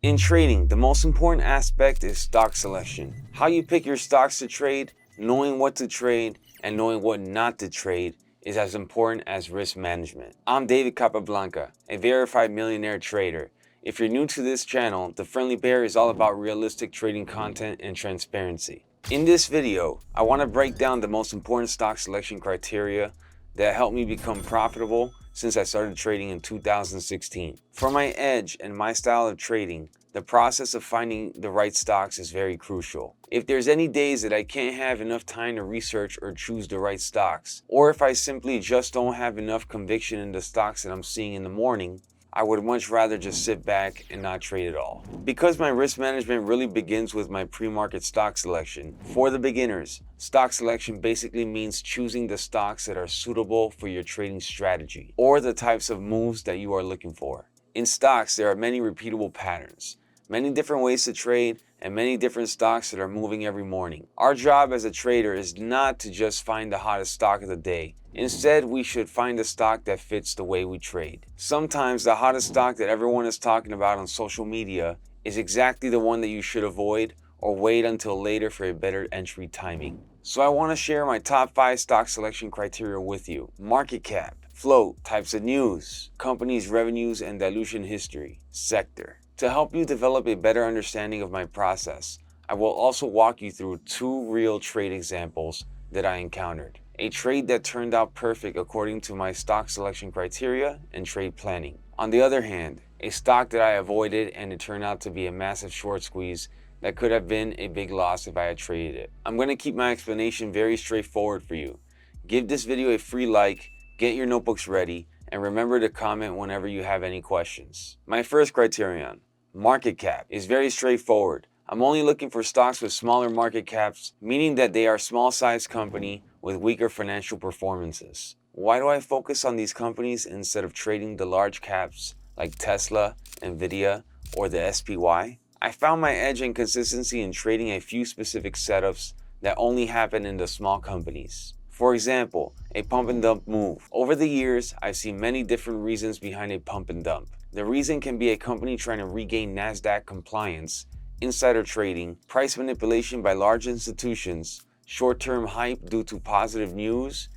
In trading, the most important aspect is stock selection. How you pick your stocks to trade, knowing what to trade, and knowing what not to trade is as important as risk management. I'm David Capablanca, a verified millionaire trader. If you're new to this channel, The Friendly Bear is all about realistic trading content and transparency. In this video, I want to break down the most important stock selection criteria that helped me become profitable since I started trading in 2016. For my edge and my style of trading, the process of finding the right stocks is very crucial. If there's any days that I can't have enough time to research or choose the right stocks, or if I simply just don't have enough conviction in the stocks that I'm seeing in the morning, I would much rather just sit back and not trade at all. Because my risk management really begins with my pre-market stock selection. For the beginners, stock selection basically means choosing the stocks that are suitable for your trading strategy or the types of moves that you are looking for. In stocks, there are many repeatable patterns, many different ways to trade, and many different stocks that are moving every morning. Our job as a trader is not to just find the hottest stock of the day. Instead, we should find a stock that fits the way we trade. Sometimes the hottest stock that everyone is talking about on social media is exactly the one that you should avoid or wait until later for a better entry timing. So I want to share my top 5 stock selection criteria with you. Market cap, float, types of news, companies' revenues and dilution history, sector. To help you develop a better understanding of my process, I will also walk you through 2 real trade examples that I encountered. A trade that turned out perfect according to my stock selection criteria and trade planning. On the other hand, a stock that I avoided and it turned out to be a massive short squeeze that could have been a big loss if I had traded it. I'm going to keep my explanation very straightforward for you. Give this video a free like, get your notebooks ready, and remember to comment whenever you have any questions. My first criterion, market cap, is very straightforward. I'm only looking for stocks with smaller market caps, meaning that they are small-sized company with weaker financial performances. Why do I focus on these companies instead of trading the large caps like Tesla, Nvidia, or the SPY? I found my edge and consistency in trading a few specific setups that only happen in the small companies. For example, a pump and dump move. Over the years, I've seen many different reasons behind a pump and dump. The reason can be a company trying to regain NASDAQ compliance, insider trading, price manipulation by large institutions, short-term hype due to positive news,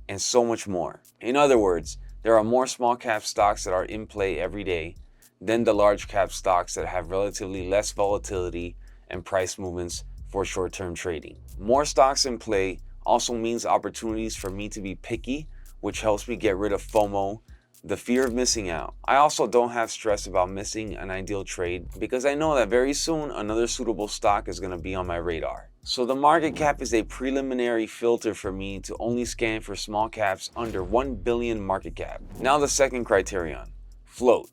and so much more. In other words, there are more small cap stocks that are in play every day than the large cap stocks that have relatively less volatility and price movements for short-term trading. More stocks in play also means opportunities for me to be picky, which helps me get rid of FOMO, the fear of missing out. I also don't have stress about missing an ideal trade because I know that very soon another suitable stock is going to be on my radar. So the market cap is a preliminary filter for me to only scan for small caps under 1 billion market cap. Now the second criterion, float,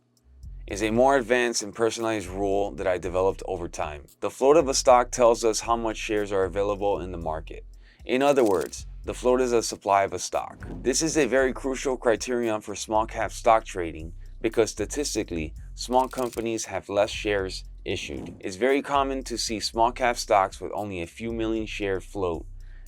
is a more advanced and personalized rule that I developed over time. The float of a stock tells us how much shares are available in the market. In other words, the float is a supply of a stock. This is a very crucial criterion for small cap stock trading because statistically, small companies have less shares issued. It's very common to see small cap stocks with only a few million share float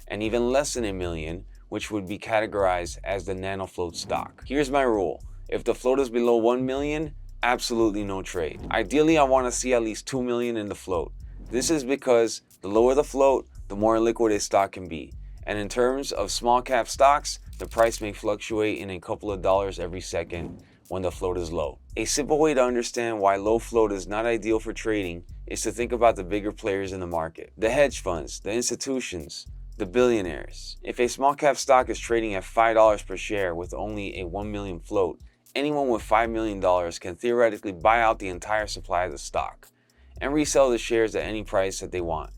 and even less than a million, which would be categorized as the nano float stock. Here's my rule. If the float is below 1 million, absolutely no trade. Ideally, I want to see at least 2 million in the float. This is because the lower the float, the more liquid a stock can be. And in terms of small cap stocks, the price may fluctuate in a couple of dollars every second when the float is low. A simple way to understand why low float is not ideal for trading is to think about the bigger players in the market. The hedge funds, the institutions, the billionaires. If a small cap stock is trading at $5 per share with only a 1 million float, anyone with $5 million can theoretically buy out the entire supply of the stock and resell the shares at any price that they want.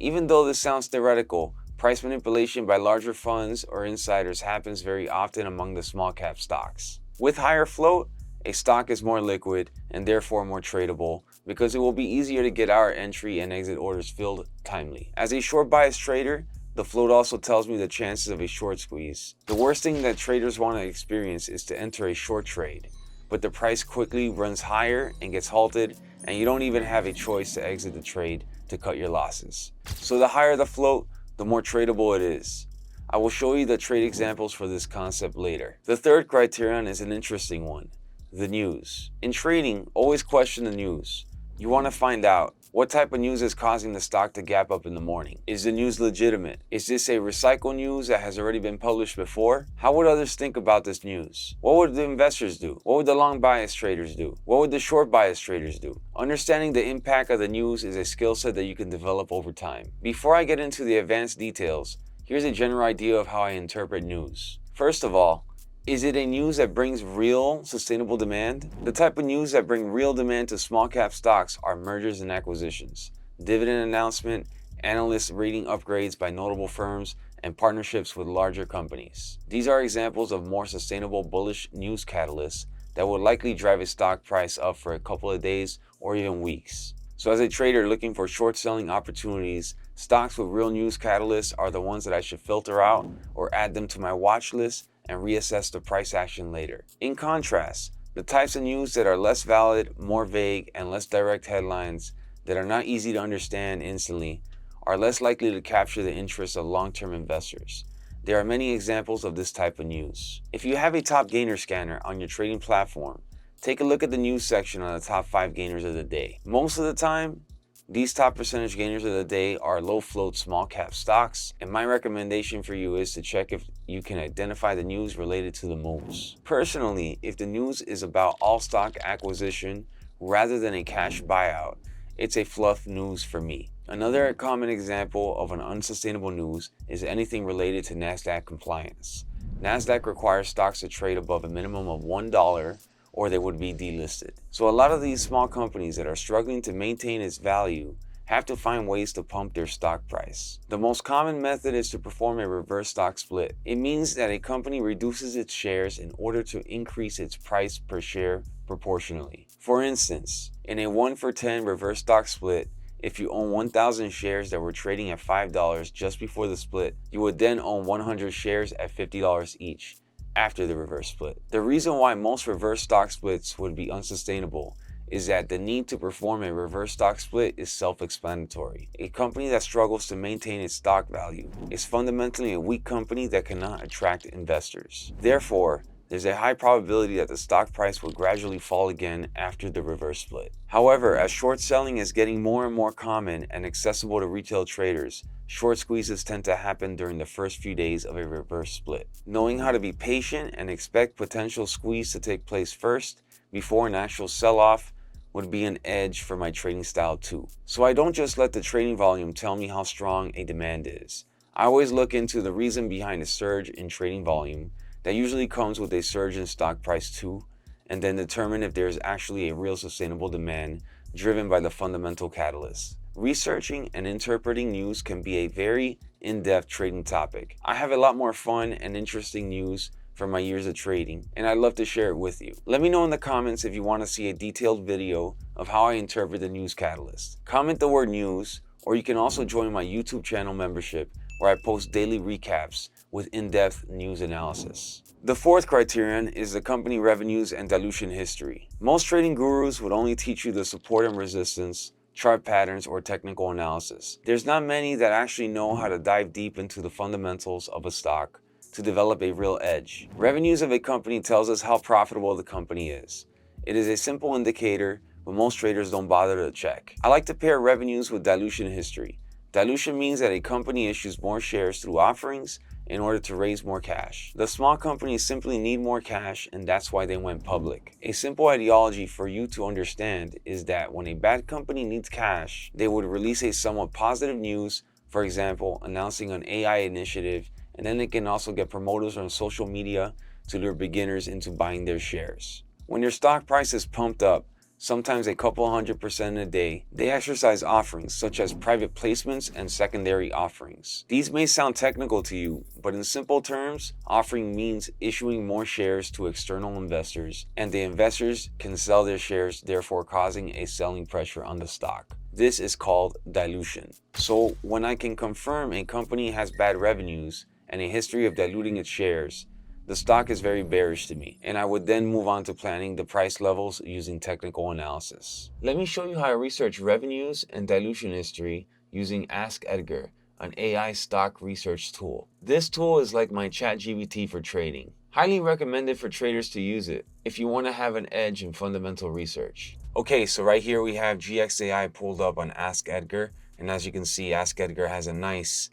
Even though this sounds theoretical, price manipulation by larger funds or insiders happens very often among the small cap stocks. With higher float, a stock is more liquid and therefore more tradable because it will be easier to get our entry and exit orders filled timely. As a short bias trader, the float also tells me the chances of a short squeeze. The worst thing that traders want to experience is to enter a short trade, but the price quickly runs higher and gets halted, and you don't even have a choice to exit the trade to cut your losses. So the higher the float, the more tradable it is. I will show you the trade examples for this concept later. The third criterion is an interesting one, the news. In trading, always question the news. You want to find out what type of news is causing the stock to gap up in the morning. Is the news legitimate? Is this a recycled news that has already been published before? How would others think about this news? What would the investors do? What would the long bias traders do? What would the short bias traders do? Understanding the impact of the news is a skill set that you can develop over time. Before I get into the advanced details, here's a general idea of how I interpret news. First of all, is it a news that brings real sustainable demand? The type of news that bring real demand to small cap stocks are mergers and acquisitions, dividend announcement, analyst rating upgrades by notable firms, and partnerships with larger companies. These are examples of more sustainable bullish news catalysts that will likely drive a stock price up for a couple of days or even weeks. So as a trader looking for short selling opportunities, stocks with real news catalysts are the ones that I should filter out or add them to my watch list and reassess the price action later. In contrast, the types of news that are less valid, more vague, and less direct headlines that are not easy to understand instantly are less likely to capture the interest of long-term investors. There are many examples of this type of news. If you have a top gainer scanner on your trading platform, take a look at the news section on the top 5 gainers of the day. Most of the time, these top percentage gainers of the day are low float small cap stocks, and my recommendation for you is to check if you can identify the news related to the moves. Personally, if the news is about all stock acquisition rather than a cash buyout, it's a fluff news for me. Another common example of an unsustainable news is anything related to NASDAQ compliance. NASDAQ requires stocks to trade above a minimum of $1 or they would be delisted. So a lot of these small companies that are struggling to maintain its value have to find ways to pump their stock price. The most common method is to perform a reverse stock split. It means that a company reduces its shares in order to increase its price per share proportionally. For instance, in a 1-for-10 reverse stock split, if you own 1,000 shares that were trading at $5 just before the split, you would then own 100 shares at $50 each after the reverse split. The reason why most reverse stock splits would be unsustainable is that the need to perform a reverse stock split is self-explanatory. A company that struggles to maintain its stock value is fundamentally a weak company that cannot attract investors. Therefore, there's a high probability that the stock price will gradually fall again after the reverse split. However, as short selling is getting more and more common and accessible to retail traders, short squeezes tend to happen during the first few days of a reverse split. Knowing how to be patient and expect potential squeeze to take place first before an actual sell-off would be an edge for my trading style too. So I don't just let the trading volume tell me how strong a demand is. I always look into the reason behind a surge in trading volume that usually comes with a surge in stock price too, and then determine if there is actually a real sustainable demand driven by the fundamental catalyst. Researching and interpreting news can be a very in-depth trading topic. I have a lot more fun and interesting news from my years of trading, and I'd love to share it with you. Let me know in the comments if you want to see a detailed video of how I interpret the news catalyst. Comment the word news, or you can also join my YouTube channel membership where I post daily recaps with in-depth news analysis. The fourth criterion is the company revenues and dilution history. Most trading gurus would only teach you the support and resistance, chart patterns, or technical analysis. There's not many that actually know how to dive deep into the fundamentals of a stock to develop a real edge. Revenues of a company tells us how profitable the company is. It is a simple indicator, but most traders don't bother to check. I like to pair revenues with dilution history. Dilution means that a company issues more shares through offerings in order to raise more cash. The small companies simply need more cash, and that's why they went public. A simple ideology for you to understand is that when a bad company needs cash, they would release a somewhat positive news, for example, announcing an AI initiative, and then they can also get promoters on social media to lure beginners into buying their shares. When your stock price is pumped up, sometimes a couple 100% a day, they exercise offerings such as private placements and secondary offerings. These may sound technical to you, but in simple terms, offering means issuing more shares to external investors, and the investors can sell their shares, therefore causing a selling pressure on the stock. This is called dilution. So when I can confirm a company has bad revenues and a history of diluting its shares, the stock is very bearish to me, and I would then move on to planning the price levels using technical analysis. Let me show you how I research revenues and dilution history using Ask Edgar, an AI stock research tool. This tool is like my ChatGPT for trading. Highly recommended for traders to use it if you want to have an edge in fundamental research. Okay, so right here we have GXAI pulled up on Ask Edgar. And as you can see, Ask Edgar has a nice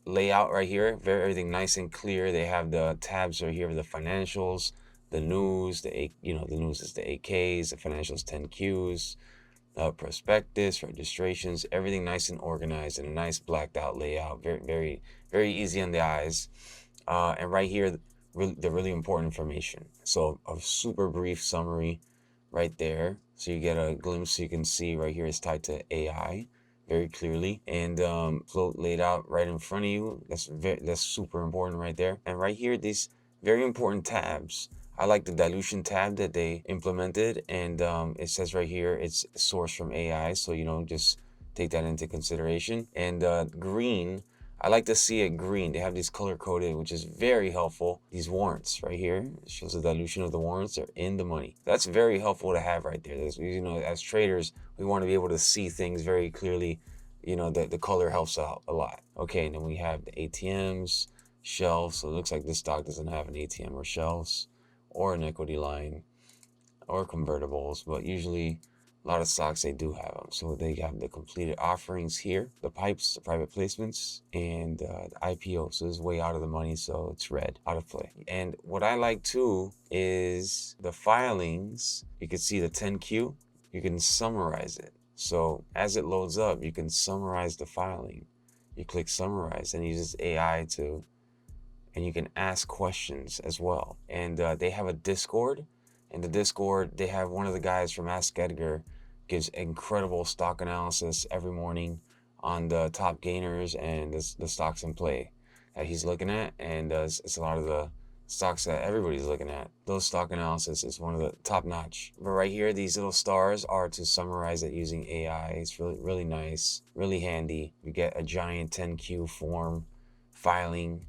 layout right here. Everything nice and clear. They have the tabs right here, the financials, the news, the news is the 8Ks, the financials 10Qs, prospectus, registrations, everything nice and organized in a nice blacked out layout. Very, very, very easy on the eyes. And right here, the really important information. So a super brief summary right there. So you get a glimpse. You can see right here is tied to AI very clearly, and float laid out right in front of you. That's super important right there. And right here, these very important tabs. I like the dilution tab that they implemented, and it says right here it's sourced from AI, so just take that into consideration. And green, I like to see it green. They have these color coded, which is very helpful. These warrants right here, it shows the dilution of the warrants. They're in the money. That's very helpful to have right there. As traders, we want to be able to see things very clearly. The color helps out a lot. Okay, and then we have the ATMs, shelves. So it looks like this stock doesn't have an ATM or shelves or an equity line or convertibles, but usually a lot of stocks, they do have them. So they have the completed offerings here, the pipes, the private placements, and the IPO. So this is way out of the money, so it's red, out of play. And what I like too is the filings. You can see the 10Q. You can summarize it. So as it loads up, you can summarize the filing. You click summarize and it uses AI and you can ask questions as well. And they have a Discord. In the Discord, they have one of the guys from Ask Edgar gives incredible stock analysis every morning on the top gainers and the stocks in play that he's looking at. And it's a lot of the stocks that everybody's looking at. Those stock analysis is one of the top notch. But right here, these little stars are to summarize it using AI. It's really, really nice, really handy. You get a giant 10Q form filing.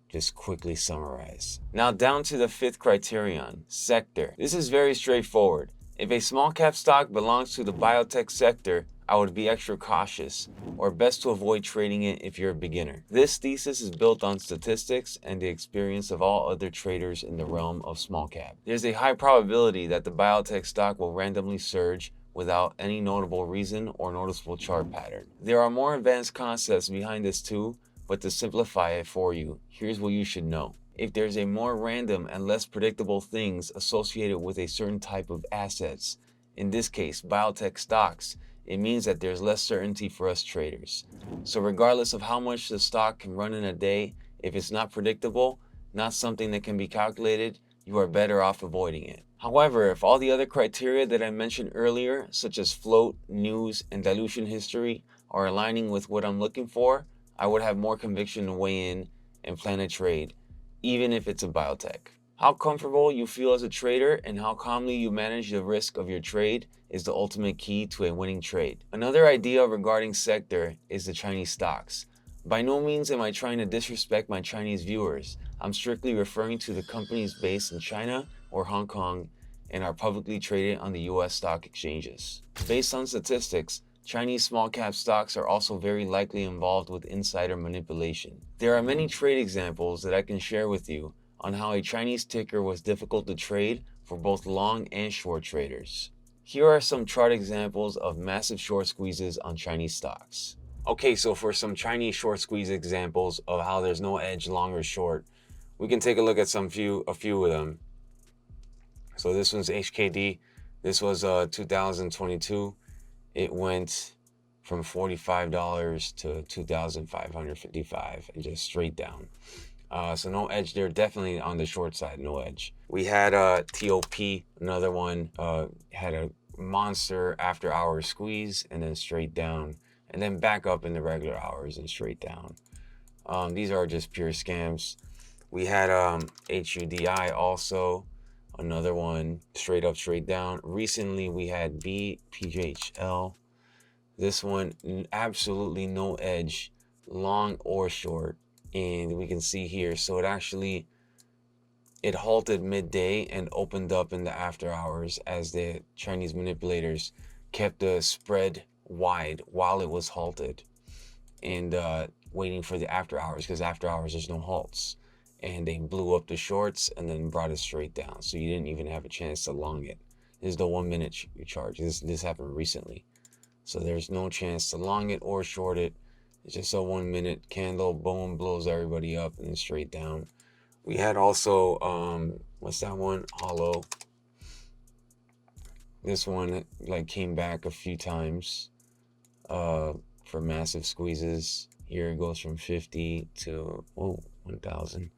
Just quickly summarize. Now down to the fifth criterion, sector. This is very straightforward. If a small cap stock belongs to the biotech sector, I would be extra cautious, or best to avoid trading it if you're a beginner. This thesis is built on statistics and the experience of all other traders in the realm of small cap. There's a high probability that the biotech stock will randomly surge without any notable reason or noticeable chart pattern. There are more advanced concepts behind this too, but to simplify it for you, here's what you should know. If there's a more random and less predictable things associated with a certain type of assets, in this case, biotech stocks, it means that there's less certainty for us traders. So regardless of how much the stock can run in a day, if it's not predictable, not something that can be calculated, you are better off avoiding it. However, if all the other criteria that I mentioned earlier, such as float, news, and dilution history, are aligning with what I'm looking for, I would have more conviction to weigh in and plan a trade, even if it's a biotech. How comfortable you feel as a trader and how calmly you manage the risk of your trade is the ultimate key to a winning trade. Another idea regarding sector is the Chinese stocks. By no means am I trying to disrespect my Chinese viewers. I'm strictly referring to the companies based in China or Hong Kong and are publicly traded on the US stock exchanges. Based on statistics, Chinese small cap stocks are also very likely involved with insider manipulation. There are many trade examples that I can share with you on how a Chinese ticker was difficult to trade for both long and short traders. Here are some chart examples of massive short squeezes on Chinese stocks. Okay, so for some Chinese short squeeze examples of how there's no edge long or short, we can take a look at a few of them. So this one's HKD. This was 2022. It went from $45 to $2,555 and just straight down. So no edge there, definitely on the short side, no edge. We had TOP, another one, had a monster after hours squeeze and then straight down and then back up in the regular hours and straight down. These are just pure scams. We had HUDI also, another one straight up, straight down. Recently we had BPJHL. This one, absolutely no edge, long or short. And we can see here, so it halted midday and opened up in the after hours as the Chinese manipulators kept the spread wide while it was halted and waiting for the after hours, because after hours there's no halts. And they blew up the shorts and then brought it straight down. So you didn't even have a chance to long it. This is the 1 minute charge. This happened recently. So there's no chance to long it or short it. It's just a 1 minute candle, boom, blows everybody up and then straight down. We had also, what's that one? Hollow. This one like came back a few times for massive squeezes. Here it goes from 50 to 1,000.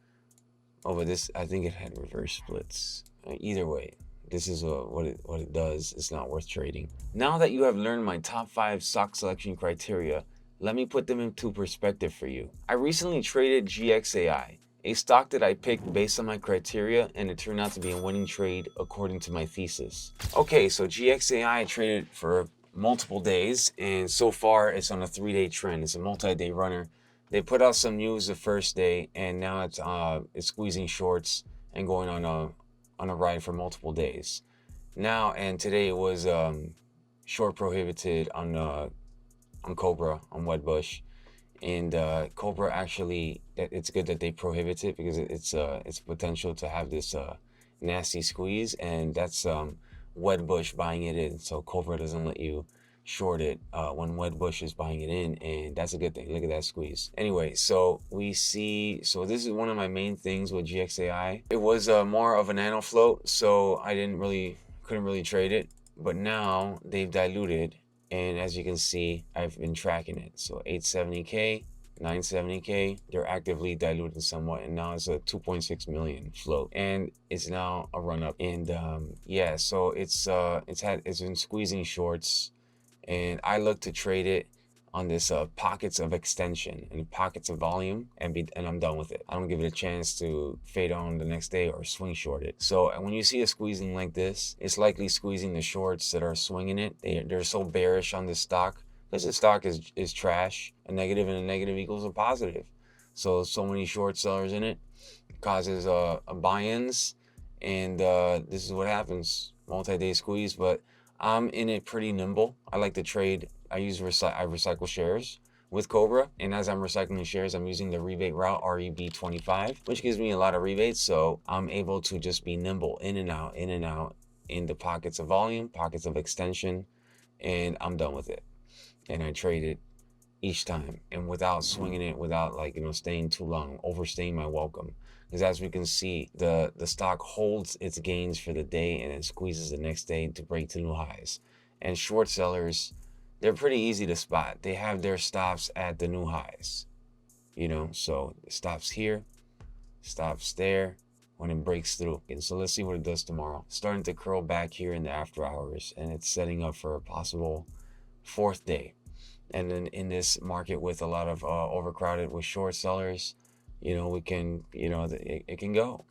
Oh, but this, I think it had reverse splits. Either way, this is what it does. It's not worth trading. Now that you have learned my top 5 stock selection criteria, let me put them into perspective for you. I recently traded GXAI, a stock that I picked based on my criteria, and it turned out to be a winning trade according to my thesis. Okay, so GXAI I traded for multiple days, and so far it's on a 3-day trend. It's a multi-day runner. They put out some news the first day, and now it's squeezing shorts and going on a ride for multiple days. Now and today it was short prohibited on Cobra, on Wedbush, and Cobra actually, it's good that they prohibit it because it's potential to have this nasty squeeze, and that's Wedbush buying it in. So Cobra doesn't let you short it when Wedbush is buying it in, and that's a good thing. Look at that squeeze. Anyway, so we see, so this is one of my main things with GXAI. It was more of a nano float, so I couldn't really trade it, but now they've diluted, and as you can see, I've been tracking it. So 870K, 970K, they're actively diluting somewhat, and now it's a 2.6 million float, and it's now a run up. And yeah, so it's been squeezing shorts, and I look to trade it on this pockets of extension and pockets of volume, and I'm done with it. I don't give it a chance to fade on the next day or swing short it. So when you see a squeezing like this, it's likely squeezing the shorts that are swinging it. They're so bearish on this stock because the stock is trash. A negative and a negative equals a positive. So many short sellers in it causes a buy-ins, and this is what happens. Multi-day squeeze, but I'm in it pretty nimble. I like to trade. I recycle shares with Cobra, and as I'm recycling shares, I'm using the rebate route, REB25, which gives me a lot of rebates, so I'm able to just be nimble in and out in the pockets of volume, pockets of extension, and I'm done with it. And I trade it each time, and without swinging it, without staying too long, overstaying my welcome. Because as we can see, the stock holds its gains for the day and then squeezes the next day to break to new highs. And short sellers, they're pretty easy to spot. They have their stops at the new highs, so it stops here, stops there when it breaks through. And so let's see what it does tomorrow. Starting to curl back here in the after hours, and it's setting up for a possible 4th day. And then in this market with a lot of overcrowded with short sellers, we can, it can go.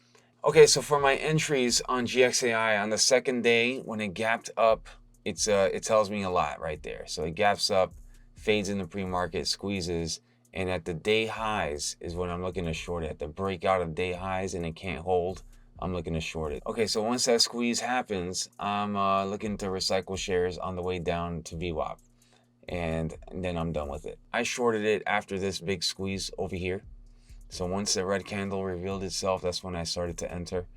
Okay, so for my entries on GXAI on the 2nd day, when it gapped up, it tells me a lot right there. So it gaps up, fades in the pre-market, squeezes, and at the day highs is when I'm looking to short it. At the breakout of day highs and it can't hold, I'm looking to short it. Okay, so once that squeeze happens, I'm looking to recycle shares on the way down to VWAP. And then I'm done with it. I shorted it after this big squeeze over here. So once the red candle revealed itself, that's when I started to enter.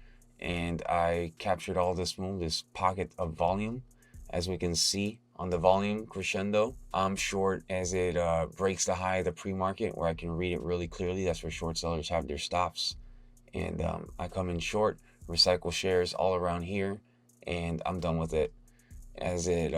And I captured all this pocket of volume. As we can see on the volume crescendo, I'm short as it breaks the high of the pre-market, where I can read it really clearly. That's where short sellers have their stops. And I come in short, recycle shares all around here, and I'm done with it as it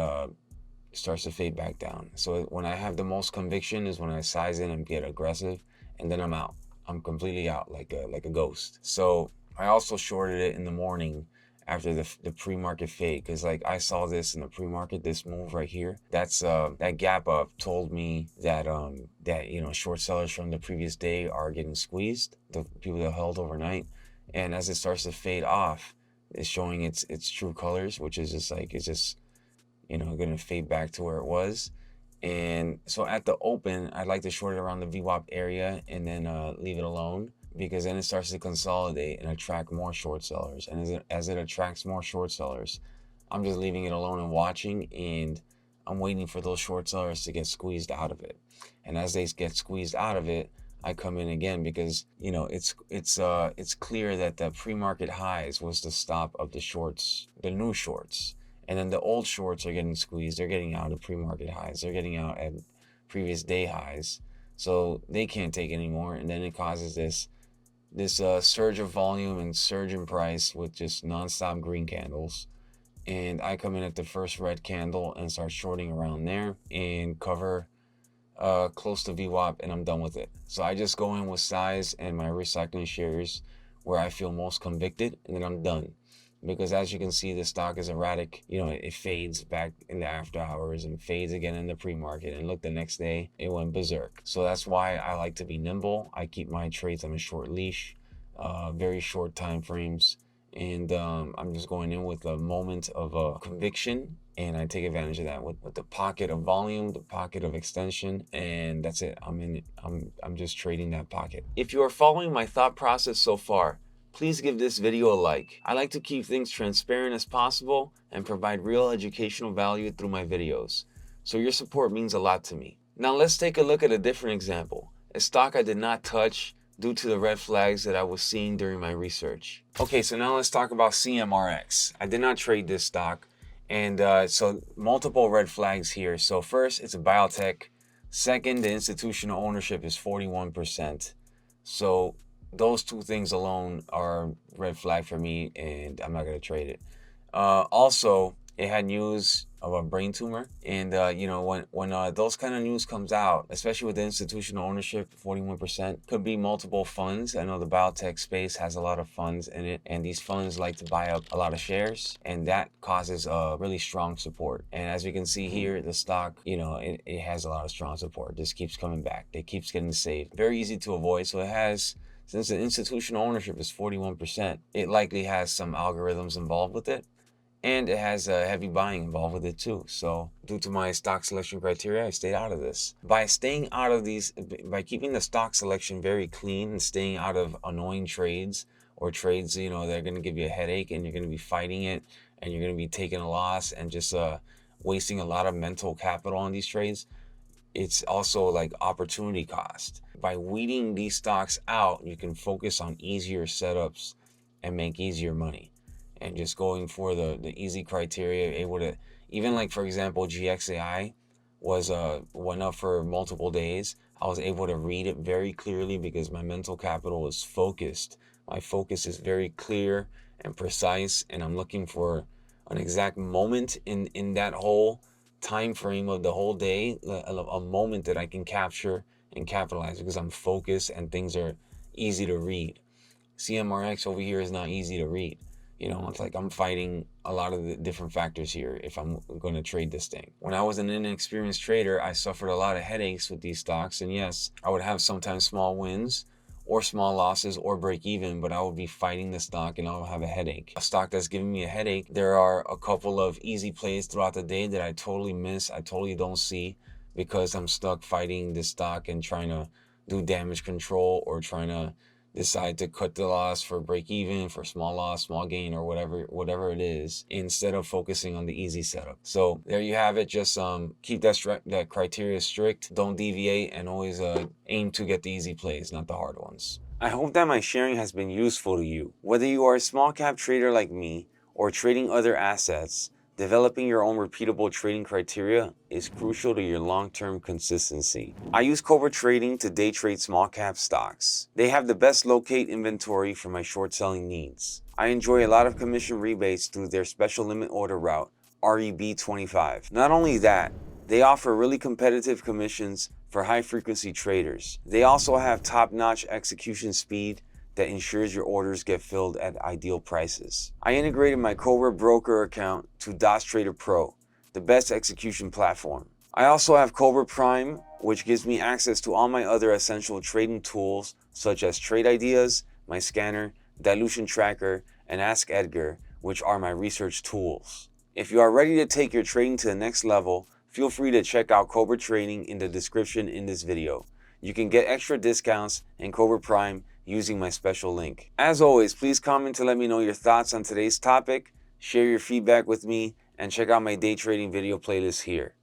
starts to fade back down. So when I have the most conviction is when I size in and get aggressive, and then I'm out. I'm completely out like a ghost. So I also shorted it in the morning after the pre-market fade, because I saw this in the pre-market, this move right here. That's that gap up told me that short sellers from the previous day are getting squeezed, the people that held overnight, and as it starts to fade off, it's showing its true colors, which is just going to fade back to where it was. And so at the open, I'd like to short it around the VWAP area and then leave it alone, because then it starts to consolidate and attract more short sellers. And as it attracts more short sellers, I'm just leaving it alone and watching, and I'm waiting for those short sellers to get squeezed out of it. And as they get squeezed out of it, I come in again, because it's clear that the pre-market highs was the stop of the shorts, the new shorts. And then the old shorts are getting squeezed. They're getting out of pre-market highs. They're getting out at previous day highs. So they can't take anymore. And then it causes this surge of volume and surge in price with just nonstop green candles. And I come in at the first red candle and start shorting around there and cover close to VWAP, and I'm done with it. So I just go in with size and my recycling shares where I feel most convicted, and then I'm done. Because as you can see, the stock is erratic. It fades back in the after hours and fades again in the pre-market. And look, the next day it went berserk. So that's why I like to be nimble. I keep my trades on a short leash, very short time frames. And I'm just going in with a moment of conviction, and I take advantage of that with the pocket of volume, the pocket of extension, and that's it. I'm in it. I'm just trading that pocket. If you are following my thought process so far, please give this video a like. I like to keep things transparent as possible and provide real educational value through my videos. So your support means a lot to me. Now let's take a look at a different example. A stock I did not touch due to the red flags that I was seeing during my research. Okay, so now let's talk about CMRX. I did not trade this stock, and so multiple red flags here. So first, it's a biotech. Second, the institutional ownership is 41%. So those two things alone are red flag for me, and I'm not going to trade it. Also, it had news of a brain tumor, and when those kind of news comes out, especially with the institutional ownership, 41%, could be multiple funds. I know the biotech space has a lot of funds in it, and these funds like to buy up a lot of shares, and that causes really strong support. And as you can see here, the stock, it has a lot of strong support. This keeps coming back. It keeps getting saved. Very easy to avoid. So it has, since the institutional ownership is 41%, it likely has some algorithms involved with it. And it has heavy buying involved with it too. So due to my stock selection criteria, I stayed out of this. By staying out of these, by keeping the stock selection very clean and staying out of annoying trades or trades, that are going to give you a headache and you're going to be fighting it and you're going to be taking a loss and just wasting a lot of mental capital on these trades, it's also like opportunity cost. By weeding these stocks out, you can focus on easier setups and make easier money. And just going for the easy criteria, able to, even like, for example, GXAI was went up for multiple days. I was able to read it very clearly because my mental capital is focused. My focus is very clear and precise, and I'm looking for an exact moment in that whole time frame of the whole day, a moment that I can capture and capitalize because I'm focused and things are easy to read. CMRX over here is not easy to read. It's like I'm fighting a lot of the different factors here if I'm going to trade this thing. When I was an inexperienced trader, I suffered a lot of headaches with these stocks. And yes, I would have sometimes small wins or small losses or break even, but I would be fighting the stock and I'll have a headache. A stock that's giving me a headache, there are a couple of easy plays throughout the day that I totally miss. I totally don't see because I'm stuck fighting this stock and trying to do damage control or trying to decide to cut the loss for break even, for small loss, small gain, or whatever it is, instead of focusing on the easy setup. So there you have it. Just keep that criteria strict, don't deviate, and always aim to get the easy plays, not the hard ones. I hope that my sharing has been useful to you. Whether you are a small cap trader like me or trading other assets, developing your own repeatable trading criteria is crucial to your long-term consistency. I use Cobra Trading to day trade small cap stocks. They have the best locate inventory for my short selling needs. I enjoy a lot of commission rebates through their special limit order route, REB25. Not only that, they offer really competitive commissions for high frequency traders. They also have top-notch execution speed that ensures your orders get filled at ideal prices. I integrated my Cobra broker account to DOS Trader Pro, the best execution platform. I also have Cobra Prime, which gives me access to all my other essential trading tools such as Trade Ideas, my scanner, Dilution Tracker, and Ask Edgar, which are my research tools. If you are ready to take your trading to the next level, feel free to check out Cobra Trading in the description in this video. You can get extra discounts and Cobra Prime using my special link. As always, please comment to let me know your thoughts on today's topic, share your feedback with me, and check out my day trading video playlist here.